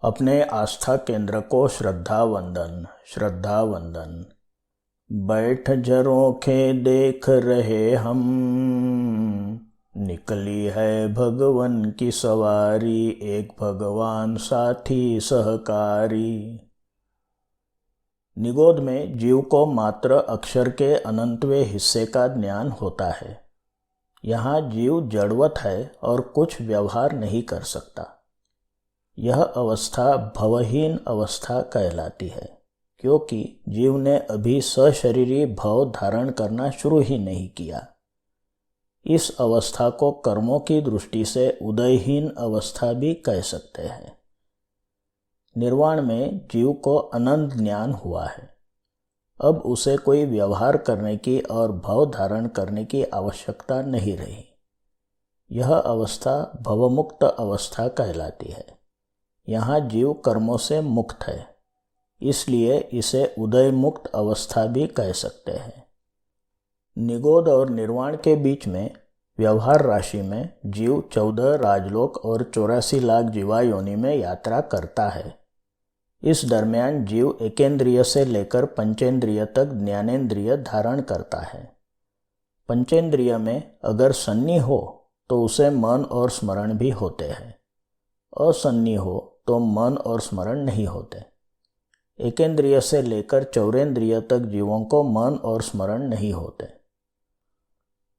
अपने आस्था केंद्र को श्रद्धा वंदन। श्रद्धा वंदन। बैठ झरोखे देख रहे हम, निकली है भगवन की सवारी, एक भगवान साथी सहकारी। निगोद में जीव को मात्र अक्षर के अनंतवें हिस्से का ज्ञान होता है। यहाँ जीव जड़वत है और कुछ व्यवहार नहीं कर सकता। यह अवस्था भवहीन अवस्था कहलाती है, क्योंकि जीव ने अभी सशरीरी भव धारण करना शुरू ही नहीं किया। इस अवस्था को कर्मों की दृष्टि से उदयहीन अवस्था भी कह सकते हैं। निर्वाण में जीव को अनंत ज्ञान हुआ है। अब उसे कोई व्यवहार करने की और भव धारण करने की आवश्यकता नहीं रही। यह अवस्था भवमुक्त अवस्था कहलाती है। यहाँ जीव कर्मों से मुक्त है, इसलिए इसे उदय मुक्त अवस्था भी कह सकते हैं। निगोद और निर्वाण के बीच में व्यवहार राशि में जीव 14 राजलोक और 84 लाख जीवा योनि में यात्रा करता है। इस दरमियान जीव एकेंद्रिय से लेकर पंचेंद्रिय तक ज्ञानेंद्रिय धारण करता है। पंचेंद्रिय में अगर सन्नी हो तो उसे मन और स्मरण भी होते हैं, असन्नी हो तो मन और स्मरण नहीं होते। एकेंद्रिय से लेकर चौरेंद्रिय तक जीवों को मन और स्मरण नहीं होते।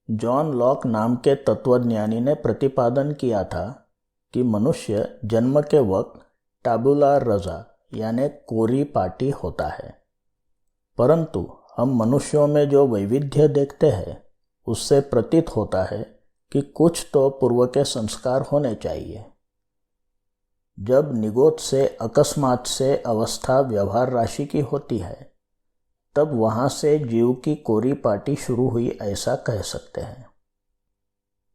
जॉन लॉक नाम के तत्वज्ञानी ने प्रतिपादन किया था कि मनुष्य जन्म के वक्त टाबुला रजा यानी कोरी पाटी होता है, परंतु हम मनुष्यों में जो वैविध्य देखते हैं उससे प्रतीत होता है कि कुछ तो पूर्व के संस्कार होने चाहिए। जब निगोद से अकस्मात से अवस्था व्यवहार राशि की होती है, तब वहां से जीव की कोरी पाटी शुरू हुई ऐसा कह सकते हैं।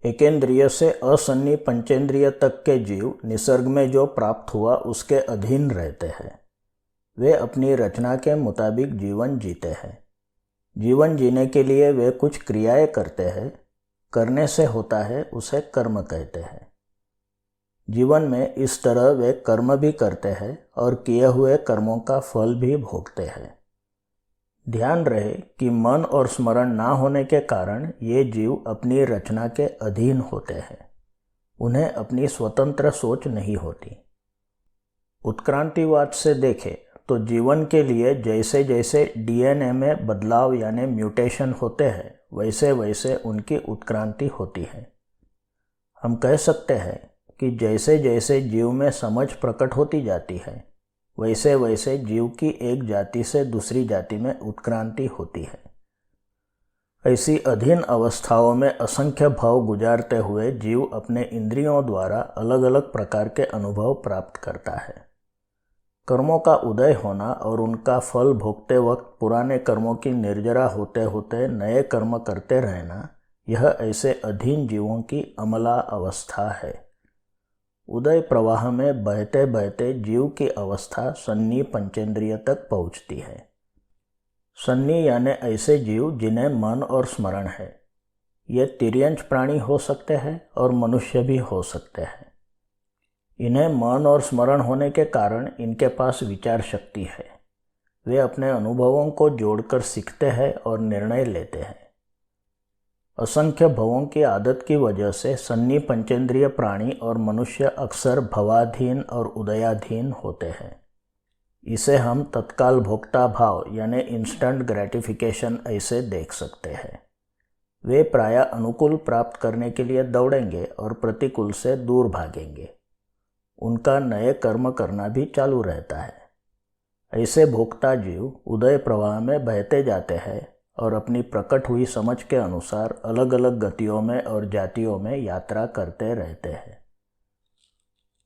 एकेंद्रिय से असन्नी पंचेंद्रिय तक के जीव निसर्ग में जो प्राप्त हुआ उसके अधीन रहते हैं। वे अपनी रचना के मुताबिक जीवन जीते हैं। जीवन जीने के लिए वे कुछ क्रियाएं करते हैं। करने से होता है उसे कर्म कहते हैं। जीवन में इस तरह वे कर्म भी करते हैं और किए हुए कर्मों का फल भी भोगते हैं। ध्यान रहे कि मन और स्मरण ना होने के कारण ये जीव अपनी रचना के अधीन होते हैं। उन्हें अपनी स्वतंत्र सोच नहीं होती। उत्क्रांतिवाद से देखें तो जीवन के लिए जैसे जैसे डीएनए में बदलाव यानी म्यूटेशन होते हैं, वैसे वैसे उनकी उत्क्रांति होती है। हम कह सकते हैं कि जैसे जैसे जीव में समझ प्रकट होती जाती है, वैसे वैसे जीव की एक जाति से दूसरी जाति में उत्क्रांति होती है। ऐसी अधीन अवस्थाओं में असंख्य भाव गुजारते हुए जीव अपने इंद्रियों द्वारा अलग अलग प्रकार के अनुभव प्राप्त करता है। कर्मों का उदय होना और उनका फल भोगते वक्त पुराने कर्मों की निर्जरा होते होते नए कर्म करते रहना, यह ऐसे अधीन जीवों की अमला अवस्था है। उदय प्रवाह में बहते बहते जीव की अवस्था सन्नी पंचेंद्रिय तक पहुंचती है। सन्नी यानी ऐसे जीव जिन्हें मन और स्मरण है। ये तिर्यंच प्राणी हो सकते हैं और मनुष्य भी हो सकते हैं। इन्हें मन और स्मरण होने के कारण इनके पास विचार शक्ति है। वे अपने अनुभवों को जोड़कर सीखते हैं और निर्णय लेते हैं। असंख्य भवों की आदत की वजह से सन्नी पंचेंद्रिय प्राणी और मनुष्य अक्सर भवाधीन और उदयाधीन होते हैं। इसे हम तत्काल भोक्ता भाव यानी इंस्टेंट ग्रेटिफिकेशन ऐसे देख सकते हैं। वे प्रायः अनुकूल प्राप्त करने के लिए दौड़ेंगे और प्रतिकूल से दूर भागेंगे। उनका नए कर्म करना भी चालू रहता है। ऐसे भोक्ता जीव उदय प्रवाह में बहते जाते हैं और अपनी प्रकट हुई समझ के अनुसार अलग अलग गतियों में और जातियों में यात्रा करते रहते हैं।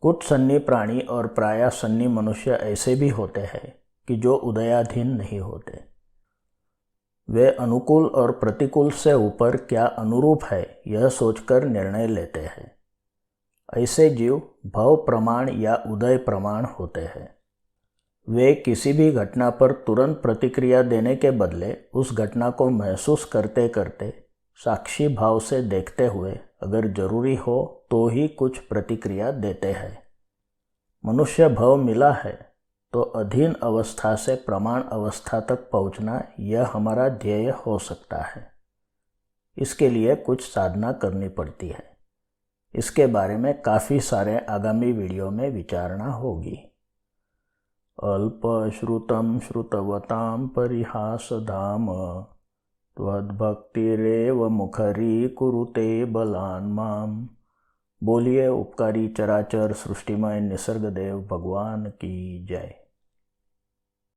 कुछ सन्नी प्राणी और प्रायः सन्नी मनुष्य ऐसे भी होते हैं कि जो उदयाधीन नहीं होते। वे अनुकूल और प्रतिकूल से ऊपर क्या अनुरूप है यह सोचकर निर्णय लेते हैं। ऐसे जीव भव प्रमाण या उदय प्रमाण होते हैं। वे किसी भी घटना पर तुरंत प्रतिक्रिया देने के बदले उस घटना को महसूस करते करते साक्षी भाव से देखते हुए अगर जरूरी हो तो ही कुछ प्रतिक्रिया देते हैं। मनुष्य भव मिला है तो अधीन अवस्था से प्रमाण अवस्था तक पहुंचना यह हमारा ध्येय हो सकता है। इसके लिए कुछ साधना करनी पड़ती है। इसके बारे में काफ़ी सारे आगामी वीडियो में विचारणा होगी। अल्पश्रुतं श्रुतवतां परिहासधाम त्वद्भक्तिरेव मुखरीकुरुते बलान् माम्। बोलिए उपकारी चराचर सृष्टिमय निसर्गदेव भगवान की जय।